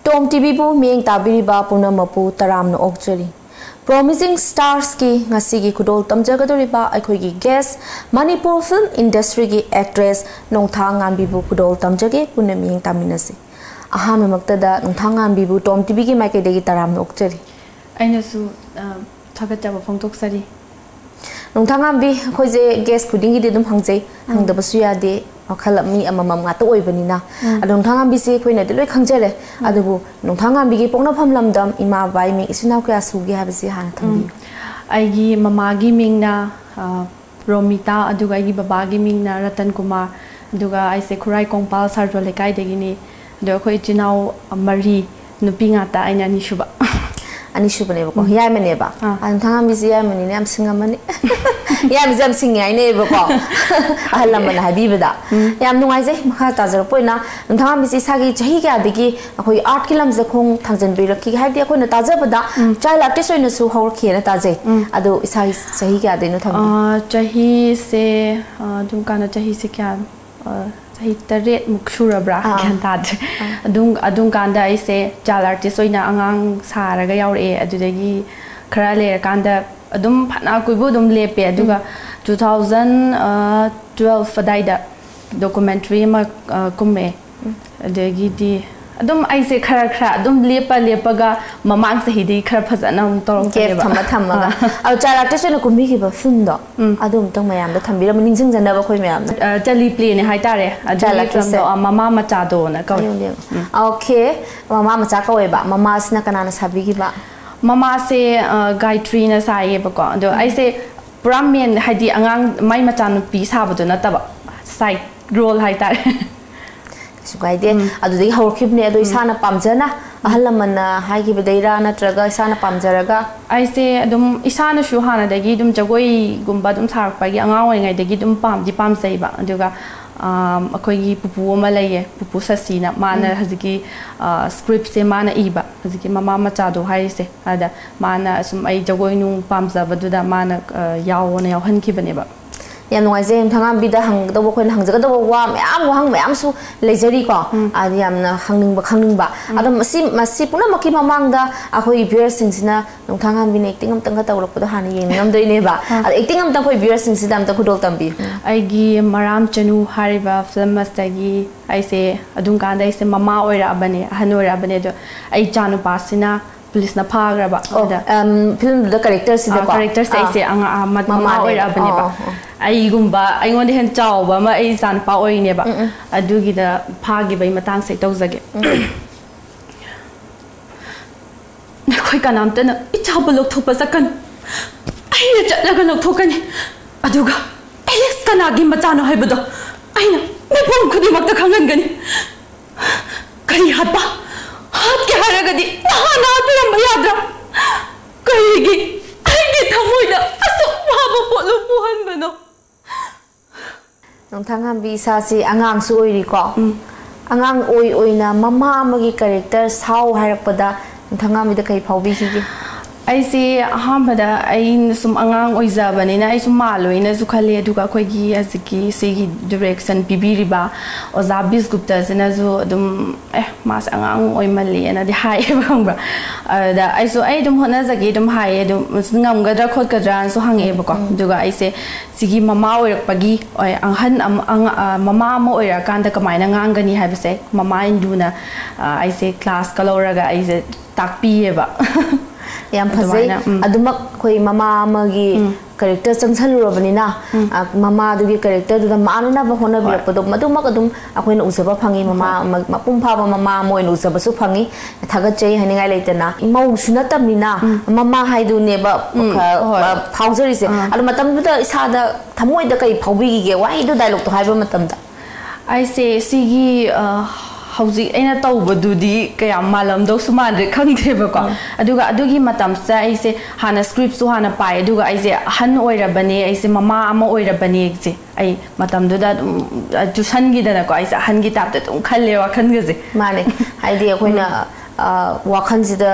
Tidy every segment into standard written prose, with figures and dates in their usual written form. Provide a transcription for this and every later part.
Tom TV bu miyeng tabiriba puna mapu taram no okjari. Promising stars ki ngasi ki kudol tamjagadoriba akhoi ki guest Manipur film industry ki actress Nongthanganbi bu kudol tamjage puna miyeng taminasi. Aha memaktada Nongthanganbi bu Tom TV ki maike degi taram no okjari. Aina su thagatjaba phongtoksari. Nongthanganbi akhoi je guest khudingi de dum hangjai hangdabasu yade Kalami amamam ngata oibanina Nongthanganbi se khoina de loi khangjare adubu Nongthanganbi gi pongna phamlamdam ima bai mi isinau kya sugi habisi han thambi aigi mama gi mingna Romita aduga aigi baba gi mingna Ratan Kumar aduga aise khurai kongpal sarjo lekai degini ado khoi chinau mari nupi ngata aina ni shuba ani shubane ba ko yai mane ba Nongthanganbi se yai mane am singamani yam jam singai ne ba ko alamana habibada yam nungai je makha tajar poina Nongthanganbi se sagi jahi kya degi akhoi art kilam zakhong thangjan bi rakhi haidi akhoi na tajabada child artist oina su hor khena tajai ado isai jahi kya deino tham jahi se dum kana jahi se kya jahi tare mukshurabra kyan tad adung kanda aise child artist oina angang saraga yaure adudagi khara le kanda adum phana kuibu dum lepe aduga 2012 fadaida documentary ma kumme adagi di adum aise khara adum lepaga mamang sahidi khara phajana torong ke thama au chala te sona kumbi ki ba fundo adum tang mayam da thambira ma ningsing jana ba khoi mayam tali play ne hai tare adala from do mama macha do na ka okay mama macha ka we ba mama sna kanana sabi ki ba Mama se Gayatri na saye ba ko do ai se Brahmin hadi angang mai machan pi sabado na taba side role hai tar su gai de adu dei hor khib ne adu isana pamjana ahalamana hai gi bedaira na traga isana pamjaraga ai se dum isana shu hana dagi dum jagoi gumba dum sarak pa gi angang oi ngai dagi dum pam sei ba aduga akhoi pupu ama laye pupu sasina mana haziki script se mana iba haziki mama macha do haise ada mana sum ai jagoi nu pamza baduda mana yawona yawhan khibane ba yam noi je Nongthanganbi da hang do khoin hang jaga do wa mayam mayam su lejari ko adi yam na khangning ba adam masi puna maki mamang da akhoi viewers sing sina Nongthanganbi ne acting am tang ta ulok da hani yeng ngam doi ne ba acting am tang khoi viewers sing sidam ta khudol tambi ai gi maram chanu hariba film master gi ai se adung kan dai se mama oira bane hanora bane do ai chanu pasina police na phagra ba film the character si da character sai se anga mama oira bane ba ai gumba ai ngon hen chaw ba ma ai san pa oi ne ba adugi da phagi bai matang sai tawjage na khoi kanam ta na icha bolok thopa sakan ai na chatlaga lok thokani aduga Alex kanagi machano haibado ai na me pom khudi makta khangan gani kari hatba hat ke haragadi na tulam bayadra kaigi ai thamoida asu haba polo puhan bano Nongthanganbi sa si angang su oi ri ko angang oi na mama amagi character sao harakpada Nongthanganbi da kai phaubi ki ai se ahambada ai sum angang oiza bani na ai sum maloi na zu khale duka khoi gi aziki se gi direction pibiriba oza bis gupta sina zu dum mas angang oi mali na di hai bangba da ai so ai dum hona zagi dum hai dum ngam gadra khot gadra so hange ba ko duga ai se sigi mama oirak pagi oi anghan mama mo oira kanda kamai na ngang gani hai base mama induna ai se class kaloraga ai se takpi ba yam phazai adumak khoi mama amagi character changsalu robanina mama dugi character du da manuna ba hona bi rakpado madumak adum akhoina usaba phangi mama mapum pha ba mama moin usaba su phangi thagat chei haningai leitana mau suna tamnina mama haidu ne ba phawjari se adu matam da isa da thamoi da kai phawbi ge wai du dialogue to haiba matam da I say sigi hauji aina tawbadudi kaya malam do suman re khangde ba ko adugi matam sa ai se hana script su hana pai aduga ai se han oira bane ai se mama ama oira bane je ai matam do da ju san gi da ko ai se han gi tap ta tum khalle wa khan ge je mane ai de khoina wa khan ji da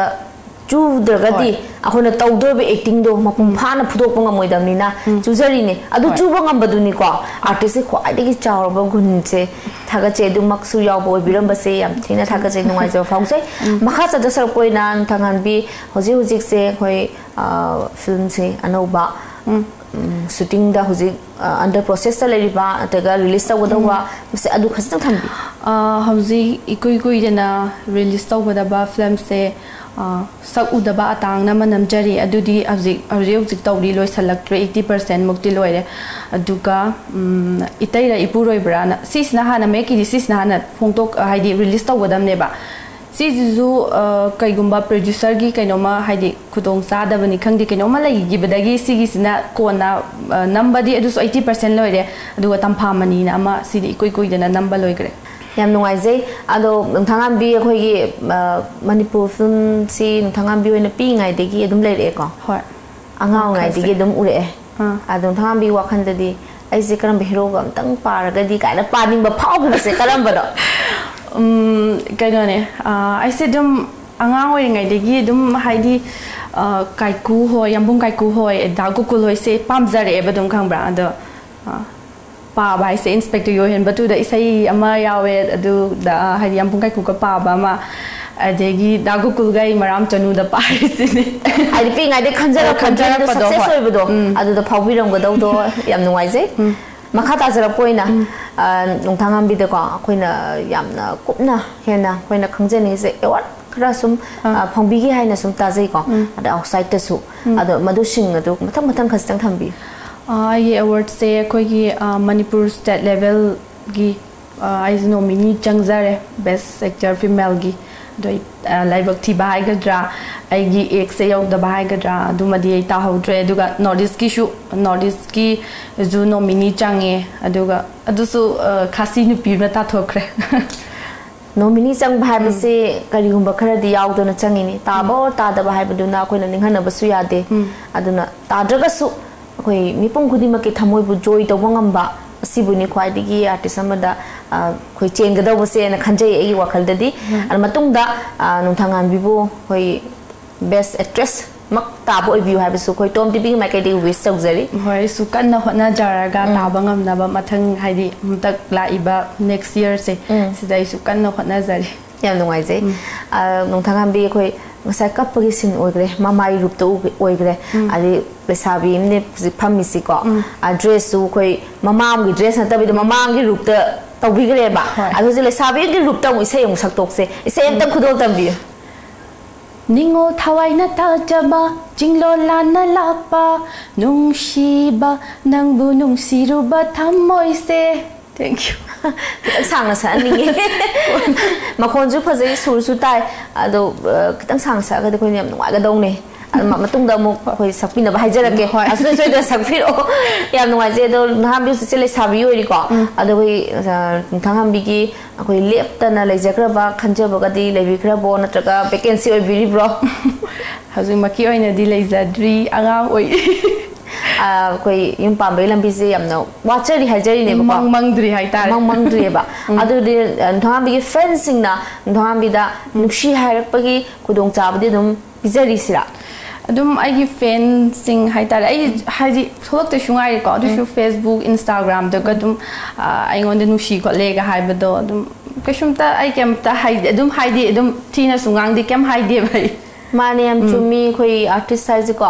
ꯆꯨꯗ꯭ꯔꯒꯗꯤ ꯑꯩꯈꯣꯏꯅ ꯇꯧꯗꯣꯏꯕ ꯑꯦꯛꯇꯤꯡꯗꯣ ꯃꯄꯨꯡ ꯐꯥꯅ ꯐꯨꯗꯣꯛꯄ ꯉꯝꯃꯣꯏꯗꯕꯅꯤꯅ ꯆꯨꯖꯔꯤꯅꯦ ꯑꯗꯨ ꯆꯨꯕ ꯉꯝꯕꯗꯨꯅꯤꯀꯣ ꯑꯥꯔꯇꯤꯁꯀꯤ ꯈ꯭ꯋꯥꯏꯗꯒꯤ ꯆꯥꯎꯔꯕ ꯒꯨꯟꯁꯦ ꯊꯥꯒꯠꯆꯩ ꯑꯗꯨꯃꯛꯁꯨ ꯌꯥꯎꯕ ꯑꯣꯏꯕꯤꯔꯝꯕꯁꯦ ꯌꯥꯝ ꯊꯤꯅ ꯊꯥꯒꯠꯆꯩ ꯅꯨꯡꯉꯥꯏꯖꯕ ꯐꯥꯎꯖꯩ ꯃꯈꯥ ꯆꯠꯊꯁꯔꯛꯄ ꯑꯣꯏꯅ ꯅꯣꯡꯊꯥꯡꯉꯥꯟꯕꯤ ꯍꯧꯖꯤꯛ ꯍꯧꯖꯤꯛꯁꯦ ꯑꯩꯈꯣꯏ ꯐꯤल्मꯁꯦ ꯑꯅꯧꯕ shooting da hujik under process ta leriba ataga release tawdaba mase adu khasitang thambi hujik ikui jana release tawdaba film se sak udaba atang na manamjari adudi hujik tawri loi salaktre 80% mukti loire aduga itaira ipuroi brana sisna hana meki sisna hana phongtok haidi release tawdam neba Sizu kaigumba producer gi kainoma haidi khudong sadabani khangdi kainoma lai gibadagi sigisina kona number di adu 80% loire adu tampha mani na ama sidi koi dana number loigre yam nungaijai ado Nongthanganbi akhoi gi Manipur film si Nongthanganbi oina pi ngai degi adum leire ko hoi angau ngai degi adum ure ado Nongthanganbi wakhan dadi aise karam hero ga amtang paragadi kaina paning ba phau bi se karam ba do kainone aise dum angang oi ngai degi dum haidi kaiku ho yambung kaiku ho dagukul hoi se pamjare ba dum khangbra ado pa bai se inspector yo hen batu da isai ama yawe adu da haidi yambung kaiku ka pa ba ma adegi dagukul gai maram chanu da pa sine haidi pi ngai de khanjara success oi ba do adu da phaubi rang ba do yam nuai je makha ta jara poina Nongthanganbi de ko khoina yamna kupna hena khoina khangjani se award khara sum phangbi gi haina sum ta jai ko ada outside ta su ado madu sing adu mathang khastang thambi ye award se khoi gi Manipur state level gi as nominee changjare best actor female gi doi laibak thi bai gadra ai gi ek se yaw da bai gadra dumadi ai ta hodre aduga northeast ki zu nominee change aduga adusu khasi nu pi na ta thokre nominee chang bhai base kari gumba khara di yaw do na changini ta bo ta da bhai bu na koina ninghana basu yade aduna ta draga su koi mipum khudi ma ki thamoi bu joy to ngamba asibuni khwaidigi artist amada khoi chen ga daw se na khanjai ai wakhal dadi an matung da Nongthanganbi bu khoi best actress mak tabo ibu ha bisu khoi tom tv mai kai di wish tawjari hoi su kan na hotna jaraga taba ngamna ba mathang haidi umtak la iba next year se sidai su kan na hotna jari yam nungai jai Nongthanganbi khoi ngasai kapagi sin oigre mamai rup to oigre adi pesabi imne phammi si ko address su khoi mamam gi dress na tabi mamam gi rup ta tawbigre ba adu je lesabi gi rup ta mu isai mu saktok se isai am tam khudol tambi Ningo thawai na tajaba jinglo lana lapa nungsiba nangbu nungsiruba thammoi se thank you sang sa ningi makhon ju phajai sur su tai ado kitang sang sa ga de khoi yam nuai ga dong ne matung da mo khoi sakpina ba haijarake asoi soi da sakphiro yam nuai je do Nongthanganbi se le sabi oi ri ko ado khoi Nongthanganbi gi khoi lepta na leijakra ba khanja ba ga di lebi khra bo na traga vacancy oi biri bro hazui maki oi na di leijadri anga oi koi yum pambai lambi se yamna watchari hajari ne ba mangdri hai tar mangdri ba adu de Nongthanganbi gi friends sing na Nongthanganbi da nukshi hairak pagi khudong chabdi dum bizari sira adum ai fan sing hai tar ai haji tholok te shungai ko du shu Facebook Instagram da gadum ai ngon de nushi ko lega hai ba do adum kashum ta ai kem ta hai adum hai di adum thina sungang di kem hai de bai mani am chumi khoi artist size ko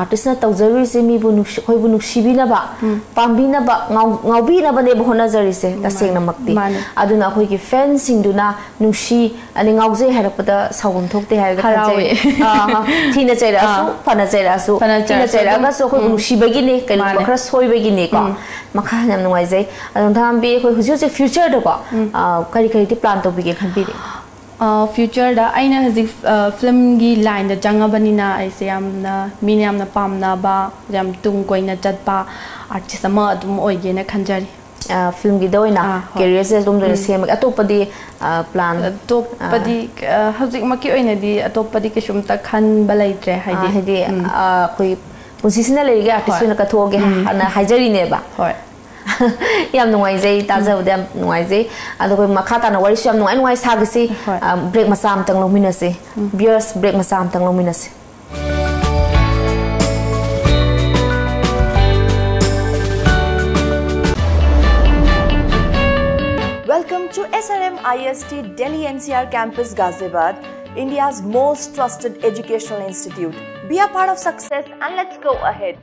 artist na tawjari se mi bu nushi khoi bu nushi bi na ba pambi na ba ngaubi na ba ne bu hona jari se ta seng na makti aduna khoi ki fans sing du na nushi ani ngauje harak pada sawum thokte hai ga khajai thina chaira asu phana chaira asu thina chaira ga so khoi nushi ba gi ne kai ba khara soi ba gi ne ko makha nam nuai jai Nongthanganbi khoi huju future da ko kari ti plan to bi ge khan bi future da aina hazik film gi line da jangabanina aise yamna min yamna pamna ba yam tung koina chatpa artist ama adum oige na khanjari film gi doina career se dum de sem atopadi plan atopadi hazik maki oina di atopadi ke shumta khan balaitre haidi koi position le ge artist na ka thoge na hajari ne ba hoi yam nuai jai taza udam nuai jai ado koi makata na wari syam nuai nuai sagisi break masam tang lomina se beers break masam tang lomina se Welcome to SRM IST Delhi NCR Campus Ghaziabad, India's most trusted educational institute. Be a part of success and let's go ahead.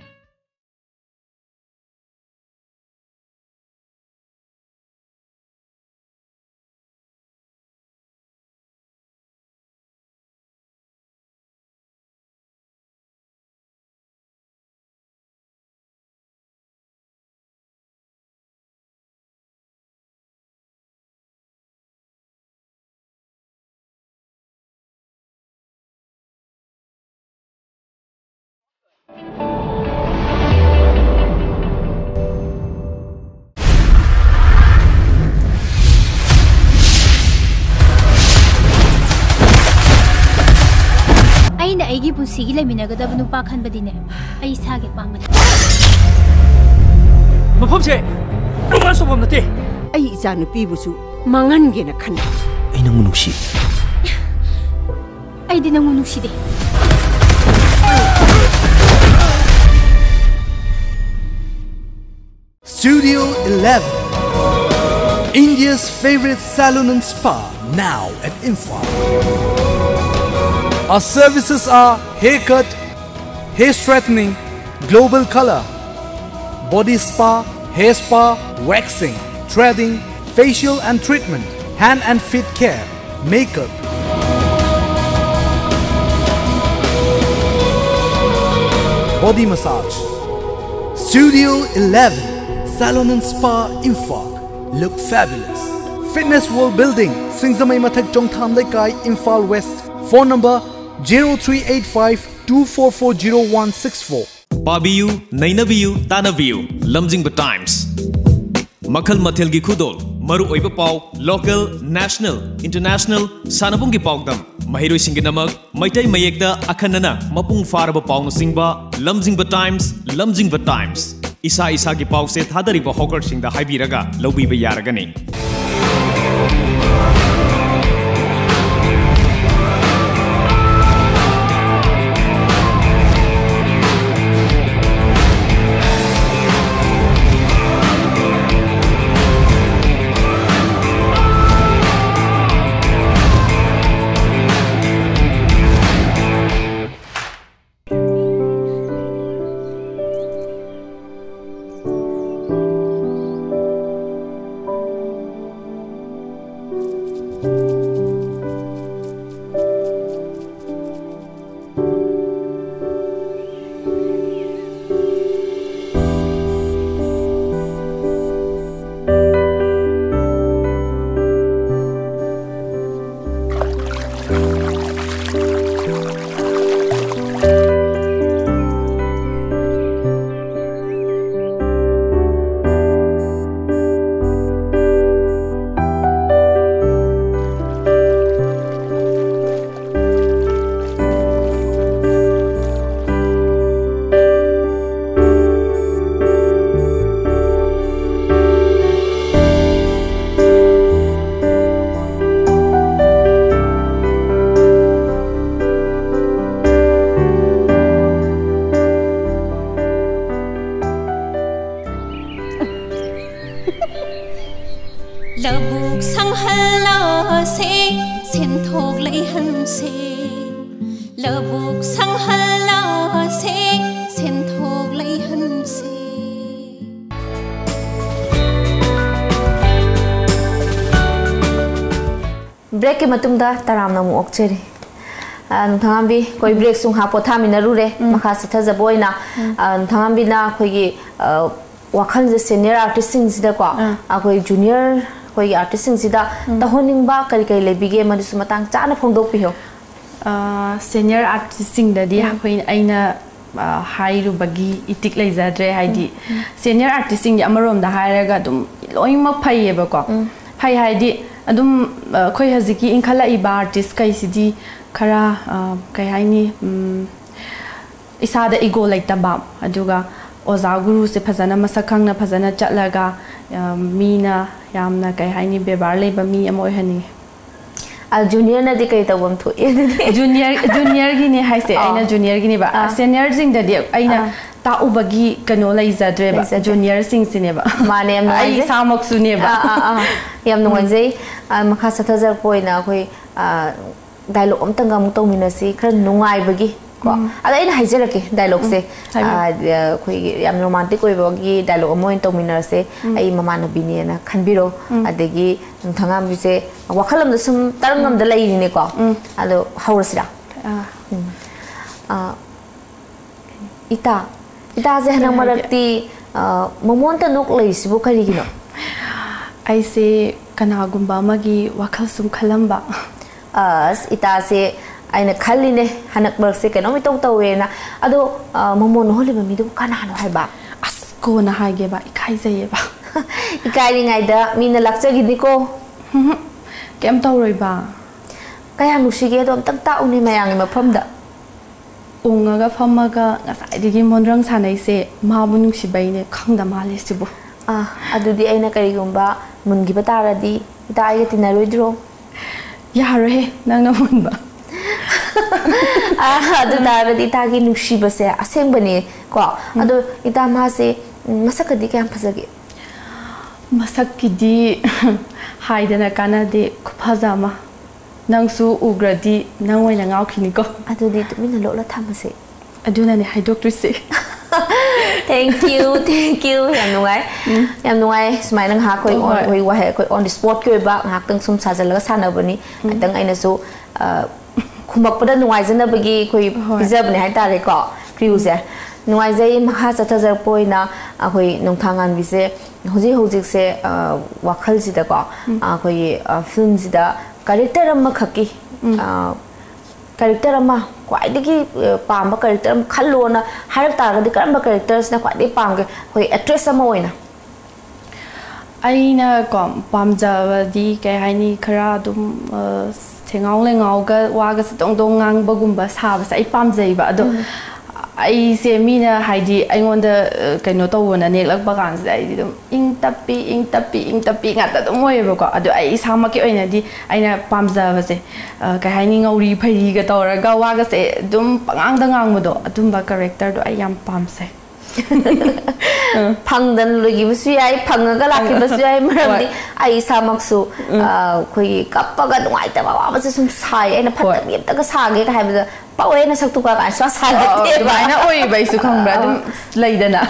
aina aigi pusi gi leminagadab nupa khanbadine ai sage pamani mafam se program sobam nate ai isa nupi busu mangan ge na khan ai nang nuksi ai di nang nuksi de Studio 11, India's favorite salon and spa, now at Imphal. Our services are haircut, hair straightening, global color, body spa, hair spa, waxing, threading, facial and treatment, hand and feet care, makeup. Body massage. Studio 11. Salon and Spa Imphal. Look fabulous. Fitness World Building, Singzamai Mathak Jongtham Laikai, Imphal West. Phone number 0385 2440164. Pabiyu, Nainabiyu, Tanabiyu, Lamjingba Times. Makhal Mathilgi Khudol, Maru Oiba Pau, local, national, international, Sanabungi Paugdam, Mahiro Singinamak, Maitai Mayekta, Akanana, Mapung Faraba Paung Singba, Lamjingba Times, Lamjingba Times. Isa isa ki pau se thadariba hawker singda haibiraga lobiba yaragani. Labuk sang hala se sen thok lai han se Labuk sang hala se sen thok lai han se Break ke matungda taram namu okcheri Nongthanganbi koi break sung ha potha minarure makha sitha jaboina Nongthanganbi na khoigi wakhal je senior artist sing sida ko akoi junior koi artist sing sida tahoning ba kari kai lebige manisu matang chana phongdok pi ho senior artist sing da di khoi aina hairu bagi itik lai zadre haidi senior artist sing amarom da hairaga dum loima phaiye ba ko phai haidi adum khoi haziki inkhala iba artist kai sidi khara kai haini isada ego like tabam aduga oza guru se phajana masakang na phajana chatlaga mina yamna kai haini bebar leba mi amoi hani junior na di kai tawam thu junior gi ne haise aina junior gi ne ba senior jing da di aina ta ubagi kano lai zadre ba junior sing sine ba mane am ai samak su ne ba yam nungoi jai makha satha jar poina khoi dialogue am tanga mu to minasi khar nungai bagi ko ada ina haijera ke dialogue se khoi yam romantic oi bagi dialogue mo to minase ai mama na bini na khanbiro adegi thangam bi se wakhalam da sum tarangam da lai ni ko ado haurasira ita je hanang marakti momon ta nok lai sibu kari gino ai se kanagumba magi wakhal sum khalamba ita se aina khaline hanak bar se kano mi to we na ado momon holi ba mi du kana no hai ba asko na hai ge ba ikai je ba ikai ni ngai da mi na lakcha gi ni ko kem to roi ba kaya nu shi ge do tak ta uni mayang ma pham da ungaga phamaga ngasai digi monrang sanai se ma bu nungsi bai ne khangda ma le sibu adudi aina kari gumba mungi batara di ita ai tina roidro yare nang na mun ba adu da di ta gi nungsi ba se aseng bani ko adu ita ma se masak di kam phasage masak ki di haidana kana de khupazama nangsu ugradi nangwai na ngau khini ko adudi tumina lo la thamase aduna ne hai doctor se thank you yam nungai smai nang ha koi wa he koi on the spot koi ba hak tang sum sa jalaga sana bani tang aina so khumak pada nungai jana bagi koi pizza bani hai tare ko cruise nungai jai makha chatha jar poina koi Nongthanganbi se hoji se wakhal ji da ko koi film ji da character amma khaki character amma kwai digi pamba character am khallona harak ta ga karamba characters na kwai pam ge koi actress ama oina aina ko pamja di kai haini khara dum thengau le ngau ga wa ga sitong dong ngang bagumba sa ba sai pamjai ba ado ai se mina haidi aingonda kaino to wona nek lak bagan sai dum ing tapi ngata dum moi ba ko ado ai sama ki oina di aina pamja ba se kai haini ngauri phari ga tora ga wa ga se dum pangang da ngang mo do adum ba character do ai yam pam se phangdan logi bu sui ai phangaga lakhi bu sui ai maramdi ai samaksu khoi kappaga nuai ta ba ba sum sai aina phatam yem ta ga sage ka hai ba pawe na saktu ka ka sa sa te ba na oi bai su khang dum leidana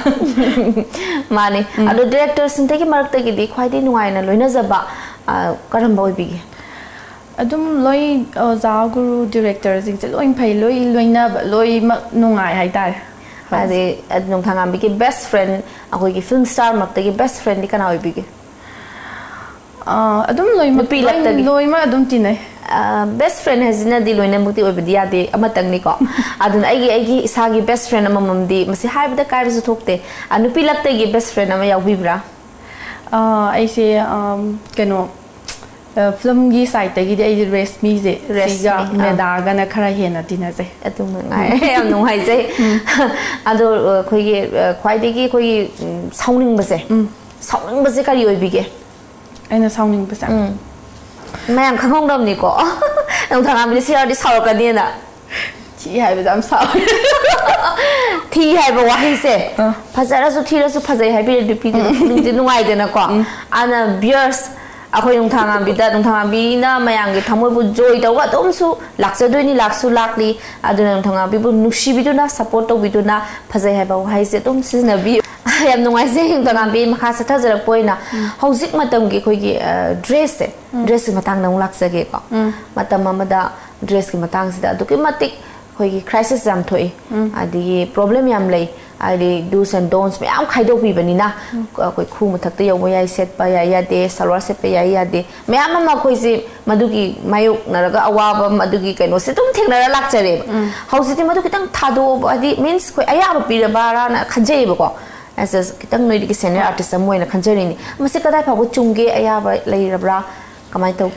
mane ado director sinte ki marak ta gi di khwai di nuai na loina jaba karam ba oi bi adum loi za guru director jing se loi phai loina loi nungai hai ta ade Nongthanganbi ki best friend akoi ki film star mak ki best friend di kana oi bi ge adum loi ma pi lakta loi ma adum tinai best friend hazina di loina mukti oi bi ade amatang ni ko adun aigi isagi best friend amam di masi haibda kai bisu thokte anu pi lakta gi best friend ama yawi bra ai se keno film gi site gi de rest me je resiga medaga na khara hena dina je atum ngai am ngai je ado khoi gi khwai de gi khoi sauning ba se kari oi bi ge aina sauning ba sa mayang khangong dam ni ko Nongthanganbi se di saw ka ni na chi hai ba jam saw thi hai ba wa hi se phajara su thi ra su phajai hai bi de pi de ngai de na ko ana viewers akoi Nongthanganbi na mayang gi thamoi bu joy da wa dom su laksa doini laksu lakli aduna Nongthanganbi bu nushi bi na support to bi na phajai hai ba hai se dom sina bi yam nungai se Nongthanganbi makha sa tha jara poina hojik matam gi khoi gi dress matang na laksa ge ko matam amada dress ki matang sida du ki matik khoi gi crisis jam thoi adi problem yam lei ai do's and don'ts me am khai do bi bani na koi khu mu thak te yo yai set pa ya de salwar set pa ya de me am ma khoi si madugi mayuk naraga awa ba madugi kaino se tum theng na lak chare hausi ti madu kitang thado adi means koi aya ba pi ba ra na khajei ba ko as kitang noi di senior artist amoi na khanjari ni mase kadai pha bu chungge aya ba lei rabra kamai to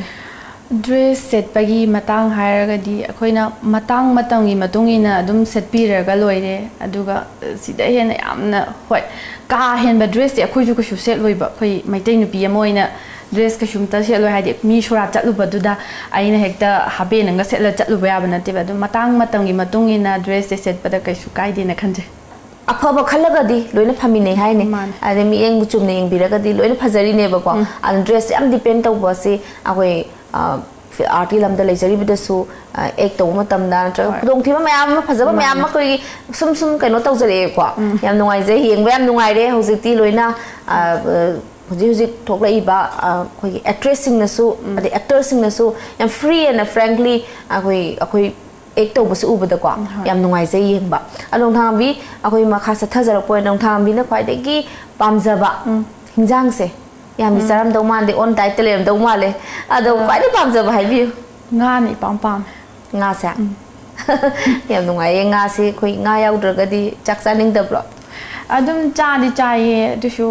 dress सेटपगी मतंग हायरगदी अखोइना मतंग मतंगी मतुंगिना अदुम सेटपीरगा लोइरे अदुगा सिदा हेन यामना होय का हेनबा ड्रेस दि अखोइजु कुसु सेट लोइबा खoi मैतै नुपी अमोइना ड्रेस कसुमता सेलो हाइदि मी सोरा चलुबदुदा आइना हेक्ता हाबे नंगा सेटला चलुबा याबा नतेबा अदु मतंग मतंगी मतुंगिना ड्रेस सेटपदा कैसु काइदेना खंजे अफब खलगदी लोइना फमिने हाइने अदे मी एंग चुमने एंग बिरगदी लोइना फजरिनेबको अन ड्रेस याम डिपेंड तौबसे अखोइ आर्टी लमदा लेजरीबदसु एक तौ मतमदा खुदोंथिबा मयाम फजबा मयाम कोई सुम सुम कनो तौजरेको याम नुंगाइजे येंबा याम नुंगाइरे हौजिति लोइना हुजी हुजी थोकलाइबा कोई एक्ट्रेस सिंगनसु अदे एक्टर सिंगनसु याम फ्री एंड फ्रैंकली अखोई एक तौबसु उबदको याम नुंगाइजे येंबा नोंथांगांबी अखोई मखा सथजरपो नोंथांगांबीना ख्वाइदेगी पामजबा हिंजांगसे याम दिसारम दौ मानदे ऑन डाइट लेम दौ माले अदो क्वाइदे पामजबा हाइबियो nga ni pam pam nga sa याम नुंगाइये nga से खोई nga याउद्रगदी chalk चानिंगदब्रो adum chadi chaye dusu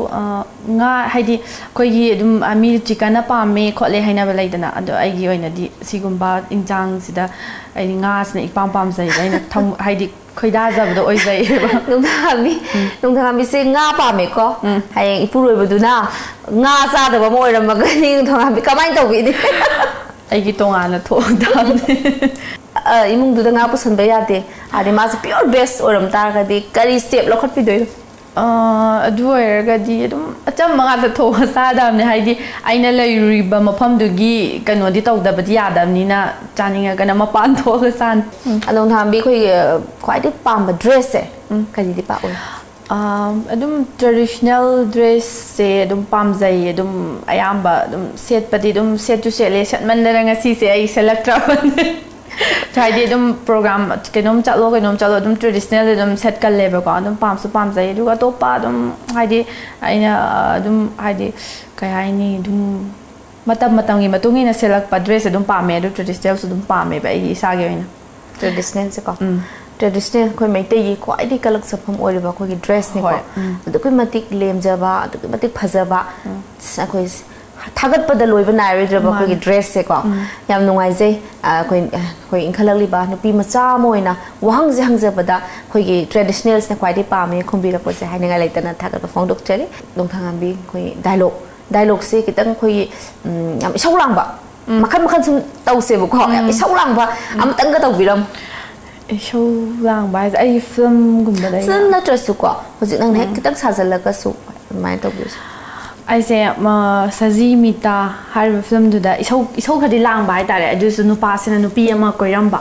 nga haidi koigi adum ami chicken paame khole haina balaidana ado aigi oina di sigumba injang sida ai nga sna ipam pam sai aina tham haidi khoida jabdo oi jai nongthanganbi se nga paame ko hai ipuroi baduna nga sa da ba moi ramagani nongthanganbi kamai tawbi ni aigi tongana thodamne imungduda nga pusanba yate adi ma se pure best oram targadi kari step lokhot pidoi adu oirgadi adum acham manga ta tho sadamne haidi aina leiriba mafamdugi kanodi tawdabadi yadamnina chaninga kana mapan thoga san nongthanganbi khoi khwaidi pamba dress se kari di pa oi adum traditional dress se adum pamjai adum ayamba adum set padi adum set tu set le set mandara ngasi se ai select Tadi adum program kenom chalo adum traditional adum set kal leba ko adum pam jai du ga to pa adum haidi aina adum haidi kai haini adum matam gi matungi na select pa dress adum pame adum traditional adum pame ba I sa ge oina traditional se ko traditional khoi maitei gi khwaidi kalak sapham oiba khoi gi dress ni ko adu khoi matik lemjaba adu matik phajaba khoi थागत पदा लोइबा नाइरद्रबा कोई dress से को याम नुंगाइजे कोई इंखलगली बा नुपी मचा Moina वहंग जे हंगजबदा कोई traditionals ने क्वाइदे पामे खुंबिरको से हाइनगा लेतना थागत फोंदोक चले नोंथांगांबी कोई डायलॉग से कितंग कोई याम इसौलांबा मखन मखन सुम तौसेबो को याम इसौलांबा अमतंग तौबिरम इसौलांबा आई फिल्म गुंबा दai फिल्म नट्रसु को होजि नंग ने कितंग साजलगा सु माइ तौबिस aise saji mita har film du da isau khadi lang bai tare adu su nupa sina nupi ama koiramba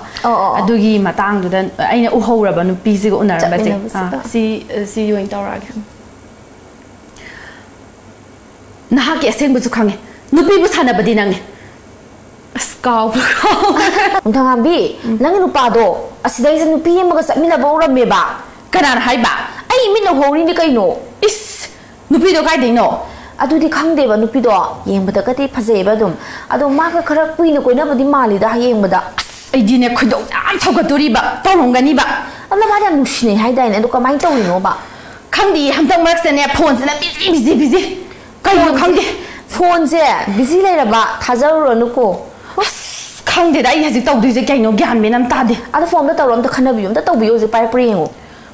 adugi matang du da aina u horaba nupi si go unaramba si you in tawra ge na ha ke seng bu su khange nupi bu sana badi nang scout nongthanganbi nang nupa do asidai se nupi ama ga samina bawra me ba kana hai ba ai min no hori ni kai no is nupi do kai ding no अदुदी खंगदेबा नुपीदो येंबदा कति फजेबा दुम अदो माका खरा कुइनो कोइनाबदी मालिदा येंबदा आइदिने खुदो याम थौगतोरिबा तौरंगनिबा अमना मादा नुसिने हाइदाइने अदो कमाइन तौरिनोबा खंगदी हमतंग मरक्सने phone से busy कइनो खंगदे phone से busy लेरबा थाजरुरनुको खंगदे दाइ हजि तौदुजे कइनो ज्ञान मेनम तादे अदो फोन दा तौरम त खनबियो त तौबियो जे पाइ प्रियंगो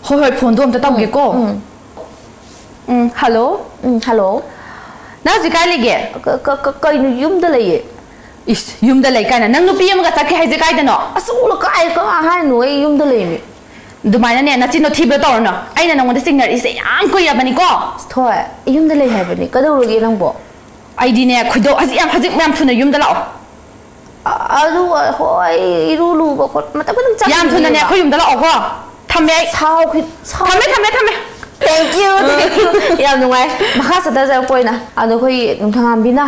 होय फोन दो त तौगे को हेलो हेलो ना जिका लेगे कइनो युमदा लइए इस युमदा लइ काना नंग नुपी अमगा तके हाइजे काइदनो असुल काय का हाइनो ए युमदा लइमे दुमाइना ने नचिनो थिबे तौरनो आइना नंगोंदा सिग्नल इसे याम कोइयाबनी को थोय युमदा लइ हाइबनी कदौरगे नंगबो आइदि ने खुदो अजि याम हजिक मैम थुना युमदा लाओ अदु होय इरुलु बखोट मतलब एकदम चा याम थुना ने खो युमदा लाओ को थमे साव खि थमे Thank you. Yam nungai. Makha sada ja poina. Ado khoi nongthanganbina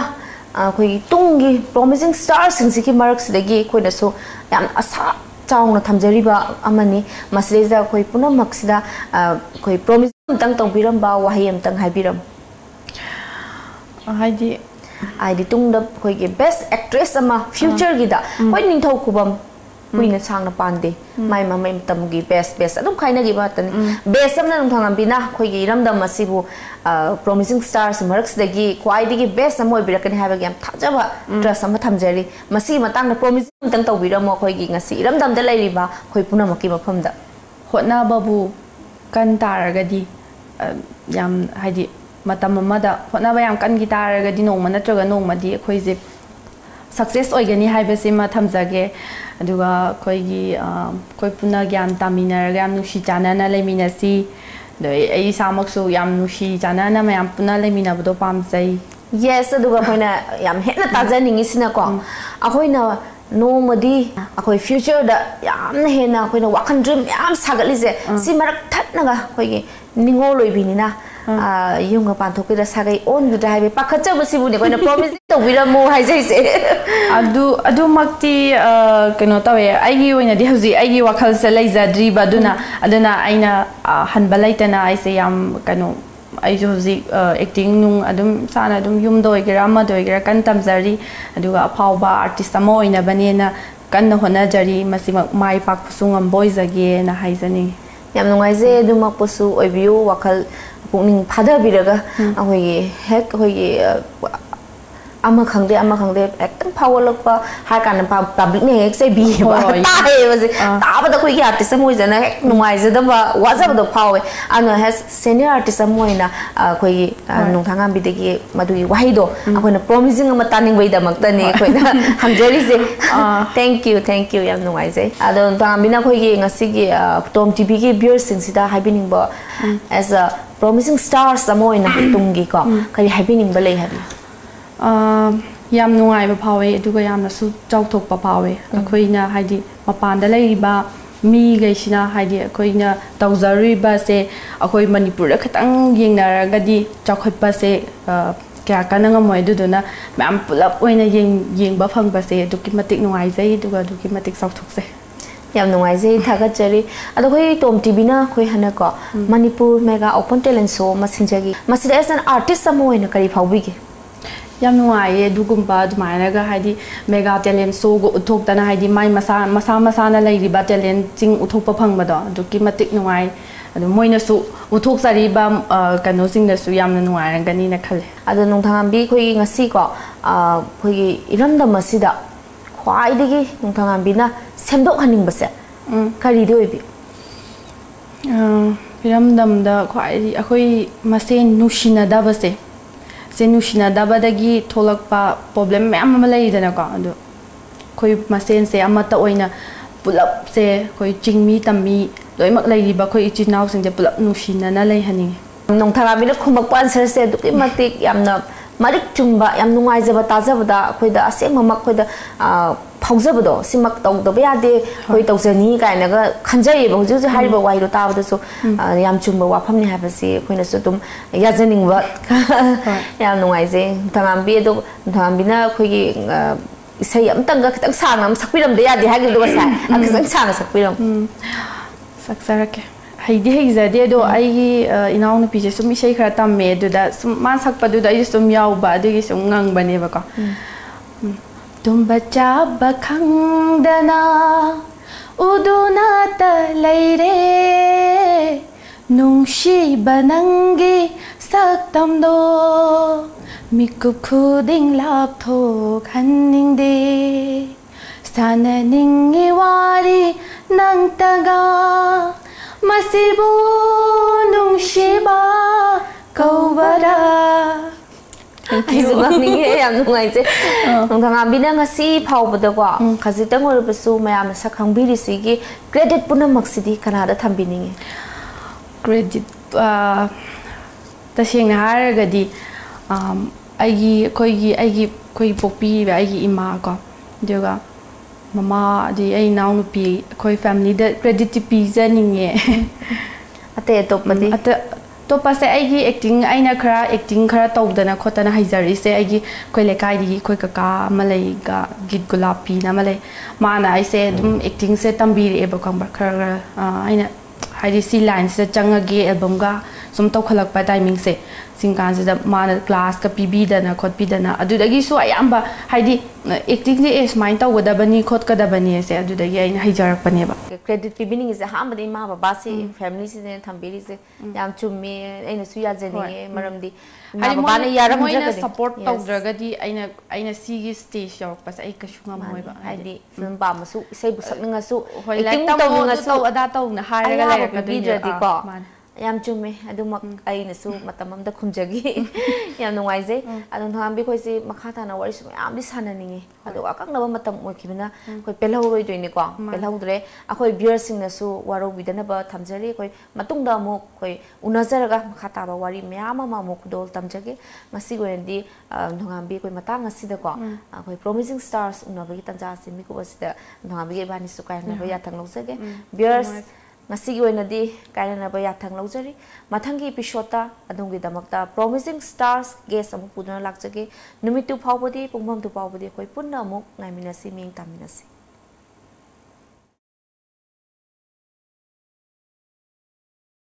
khoi tungi promising stars singsi mark sidagi khoi na so yam asa chaungna thamjariba amani masleja khoi punamak sida khoi promise tang tongbiram ba wahayam tang haibiram. Haidi tungda khoi ge best actress ama future gida khoi ningthau khubam kuina changna pande mai mai tamgi best adum khaina gi batani best amna Nongthanganbi na khoi gi iramdam masibu promising stars marks dagi kwai digi best amoi birakani haba gi am thajaba trust am thamjari masi matang na promising tang tawbiramo khoi gi ngasi iramdam da lairiba khoi punamaki mafamda hotna babu kan taragadi yam haidi matam amada hotna ba yam kan gi taragadi nongma natraga nongmadi khoi je success oigani haibase ma thamjage aduga khoi gi khoi puna gyan taminaraga yam nushi chanana leminasi doi ai samaksu yam nushi chanana ma yam puna lemina bodo pamsai yes aduga khoina yam hena tajaningi sina ko akhoina nomadi akhoi future da yamna hena khoina wakhan dream yam sagalise si marak thatnaga khoi gi ningol loibinina yunga panthokira sagai on du dai pakhacha basibu ne koina promise to biramo haijai adu makti keno tawe aigi oina di hauji aigi wakhal se laijadri baduna aduna aina hanbalaitana aise yam kano ai hauji acting nung adum sana adum yum doigera ma doigera kan tamjari aduga phauba artist amo oina banena kan hona jari masima mai pak sungam boizage na haijani yam nungaise duma posu oibiu wakhal pungning phada biraga ahoi hek hoi ama khangde ektam phawalakpa ha kan public ne hek se bi ba ta he was ta ba da khoi artist moi jana hek nungai jada ba waza ba do phawe ana has senior artist moina khoi Nongthanganbi degi madui wahi do akoina promising ama taning bai da makta ne khoina hamjari se thank you yam nungai jai ado Nongthanganbi na khoi gi ngasi gi tom tv gi viewers sing sida haibining ba as a promising stars amoina tungi ko kari haibining ba lei habi yam nungai ba phawe aduga yamna su chauthok pa phawe akoina haidi mapanda leiba mi gaisina haidi akoina tawzari ba se akoi manipur da khatang yengnaragadi chaukhot pa se kya kananga moi duduna mam pulap oina yeng ba phang ba se duki matik nungai jai duga duki matik chauthok se yam nungai jai thagachari ado khoi tom tv na khoi hana ko manipur mega open talent show masinjagi masida as an artist amoina kari phawbige yam nungai dugumba dumainaga haidi mega talent show go uthokdana haidi mai masa na leiriba talent ching uthokpa phangbado duki matik nungai adu moina su uthokjari ba kano singna su yamna nungai rangani na khale adu Nongthanganbi khoi ngasi ko khoi iramda masida khwai digi Nongthanganbi na semdok haning base kari de oibi iramdam da khwai akhoi masen nushina da base se nushina da badagi tholakpa problem me amma leidana ko adu khoi masen se amata oina pulap se khoi chingmi tammi loimak leiba khoi ichinaw sing je pulap nushina na lei hani Nongthanganbi na khumak answer se duki matik yamna marik chumba yam nungai jaba tajabada khoida aseng mamak khoida phawjabado simak tawdaba yade khoi tawjani kaina ga khanjai ba huju hariba wairo tabada so yam chumba wafamni habasi khoina so tum yajaning ba yam nungai je Nongthanganbi do Nongthanganbi na khoigi isai amtanga khitang sangna am sakpiram de yade hagi do sa akhisang sangna sakpiram saksarake haidi hegzade do ai inaw nu pije sum isai khara tamme do da sum man sakpa do da ai sum yaw ba do gi sum ngang bane ba ko tum bacha bakhang dana uduna ta leire nungshi banangi saktam do mikup khuding lap thok hanning de sananing iwari nang taga masibu nungshiba kaubara Nongthanganbi na ngasi phawbada ko khajitang orbasu mayam sakhangbiri sigi credit punamak sidi kanada thambiningi credit tasengna haragadi khoi pokpi aigi ima ko joga mama di ai naw nu pi khoi family da credit pi janinge ate topadi ate to pase aigi acting aina khara acting khara tawdana khotana haijari se aigi khoi lekai di khoi kaka malai ga git gulapi na malai mana ai se dum acting se tambiri eba kangba khara aina haidi si line se changage album ga sum tawkhalakpa timing se singkan se da mana class ka pibidana khotpidana adudagi su ayamba haidi acting ni is mind tawgadabani khotkadabani se adudagi aina haijarakpane ba credit pibini is hambadi ma baba se family se ne thambiri se yam chumme aina su ya jeni maramdi ma baba ne yaram moina support tawdragadi aina sigi stage yarakpa ai kashunga moiba haidi film ba masu sei bu sakninga su acting tawninga su ada tawna haraga layakadidi ko yam chumme adumak aina su matam amda khumjagi yam nungaise adun thambi khoi se makha thana wari su yam di sananingi adu akaknaba matam oikibina khoi pelhoroi doini ko pelhodre akhoi viewers sing na su waro bidana ba thamjari khoi matungda mo khoi unazaraga makha taba wari myama ma mo kudol tamjage masi goendi nongambi khoi matang asida ko khoi promising stars unabagi tanja simi ko basida nongambi bani su kai na ba yathang loksage viewers ngasi goenadi kaina ba yathang lojari mathangi episode adongi damakta promising stars guest amu pudana lakjage numitu phawbodi pungbam tu phawbodi khoi punna amuk ngaiminasi ming taminasi